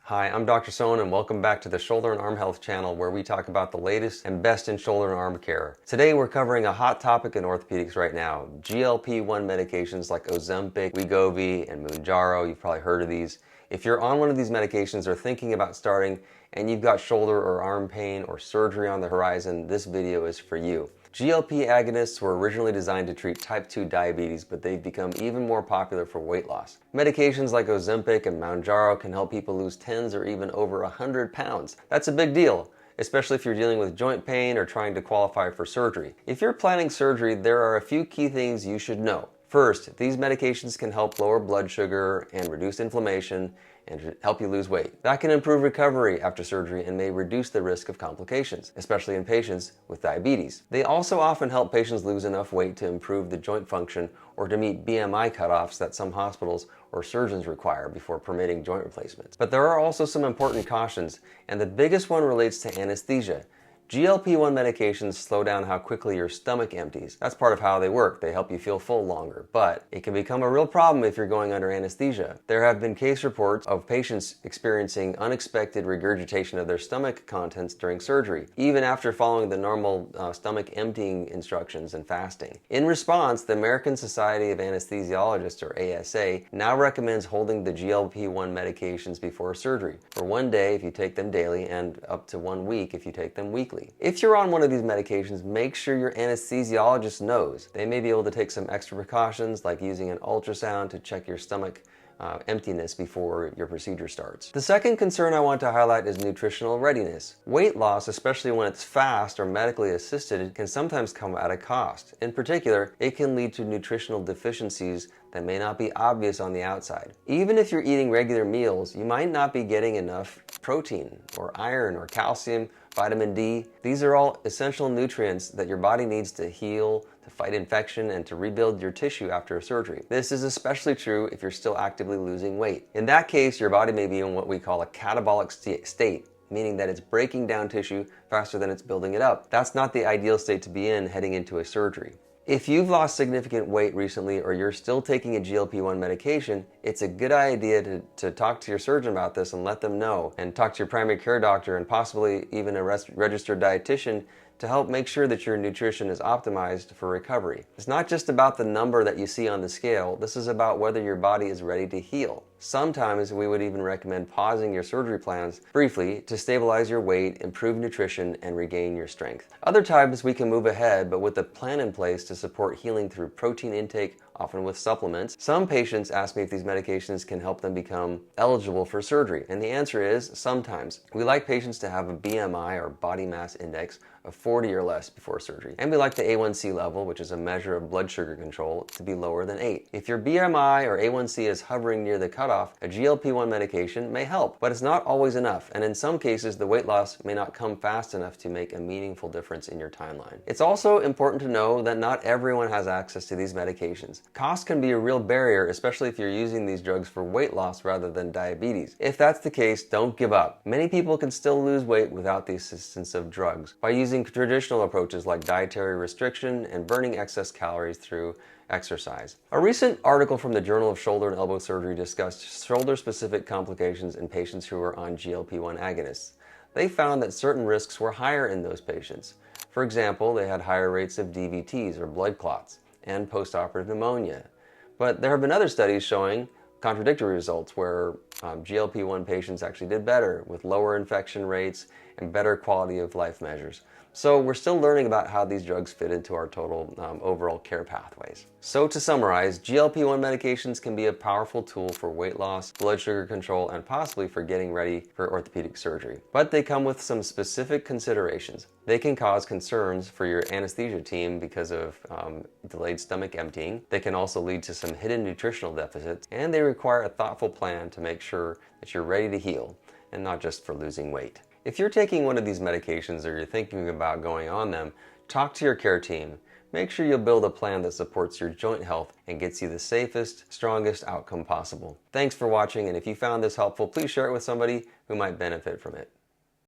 Hi, I'm Dr. Sohn and welcome back to the Shoulder and Arm Health channel where we talk about the latest and best in shoulder and arm care. Today we're covering a hot topic in orthopedics right now, GLP-1 medications like Ozempic, Wegovy, and Mounjaro. You've probably heard of these. If you're on one of these medications or thinking about starting and you've got shoulder or arm pain or surgery on the horizon, this video is for you. GLP agonists were originally designed to treat type 2 diabetes, but they've become even more popular for weight loss. Medications like Ozempic and Mounjaro can help people lose tens or even over 100 pounds. That's a big deal, especially if you're dealing with joint pain or trying to qualify for surgery. If you're planning surgery, there are a few key things you should know. First, these medications can help lower blood sugar and reduce inflammation and help you lose weight. That can improve recovery after surgery and may reduce the risk of complications, especially in patients with diabetes. They also often help patients lose enough weight to improve the joint function or to meet BMI cutoffs that some hospitals or surgeons require before permitting joint replacements. But there are also some important cautions, and the biggest one relates to anesthesia. GLP-1 medications slow down how quickly your stomach empties. That's part of how they work. They help you feel full longer, but it can become a real problem if you're going under anesthesia. There have been case reports of patients experiencing unexpected regurgitation of their stomach contents during surgery, even after following the normal stomach emptying instructions and fasting. In response, the American Society of Anesthesiologists, or ASA, now recommends holding the GLP-1 medications before surgery for 1 day if you take them daily and up to 1 week if you take them weekly. If you're on one of these medications, make sure your anesthesiologist knows. They may be able to take some extra precautions like using an ultrasound to check your stomach emptiness before your procedure starts. The second concern I want to highlight is nutritional readiness. Weight loss, especially when it's fast or medically assisted, can sometimes come at a cost. In particular, it can lead to nutritional deficiencies that may not be obvious on the outside. Even if you're eating regular meals, you might not be getting enough protein or iron or calcium, vitamin D. These are all essential nutrients that your body needs to heal, to fight infection, and to rebuild your tissue after a surgery. This is especially true if you're still actively losing weight. In that case, your body may be in what we call a catabolic state, meaning that it's breaking down tissue faster than it's building it up. That's not the ideal state to be in heading into a surgery. If you've lost significant weight recently or you're still taking a GLP-1 medication, it's a good idea to talk to your surgeon about this and let them know, and talk to your primary care doctor and possibly even a registered dietitian to help make sure that your nutrition is optimized for recovery. It's not just about the number that you see on the scale, this is about whether your body is ready to heal. Sometimes we would even recommend pausing your surgery plans briefly to stabilize your weight, improve nutrition, and regain your strength. Other times we can move ahead, but with a plan in place to support healing through protein intake, often with supplements. Some patients ask me if these medications can help them become eligible for surgery, and the answer is sometimes. We like patients to have a BMI, or body mass index, of 40 or less before surgery. And we like the A1C level, which is a measure of blood sugar control, to be lower than 8. If your BMI or A1C is hovering near the cutoff, a GLP-1 medication may help, but it's not always enough, and in some cases the weight loss may not come fast enough to make a meaningful difference in your timeline. It's also important to know that not everyone has access to these medications. Cost can be a real barrier, especially if you're using these drugs for weight loss rather than diabetes. If that's the case, don't give up. Many people can still lose weight without the assistance of drugs by using traditional approaches like dietary restriction and burning excess calories through exercise. A recent article from the Journal of Shoulder and Elbow Surgery discussed shoulder-specific complications in patients who were on GLP-1 agonists. They found that certain risks were higher in those patients. For example, they had higher rates of DVTs or blood clots and postoperative pneumonia. But there have been other studies showing contradictory results where GLP-1 patients actually did better with lower infection rates and better quality of life measures. So we're still learning about how these drugs fit into our total overall care pathways. So to summarize, GLP-1 medications can be a powerful tool for weight loss, blood sugar control, and possibly for getting ready for orthopedic surgery. But they come with some specific considerations. They can cause concerns for your anesthesia team because of delayed stomach emptying. They can also lead to some hidden nutritional deficits, and they require a thoughtful plan to make sure that you're ready to heal and not just for losing weight. If you're taking one of these medications or you're thinking about going on them, talk to your care team. Make sure you'll build a plan that supports your joint health and gets you the safest, strongest outcome possible. Thanks for watching, and if you found this helpful, please share it with somebody who might benefit from it.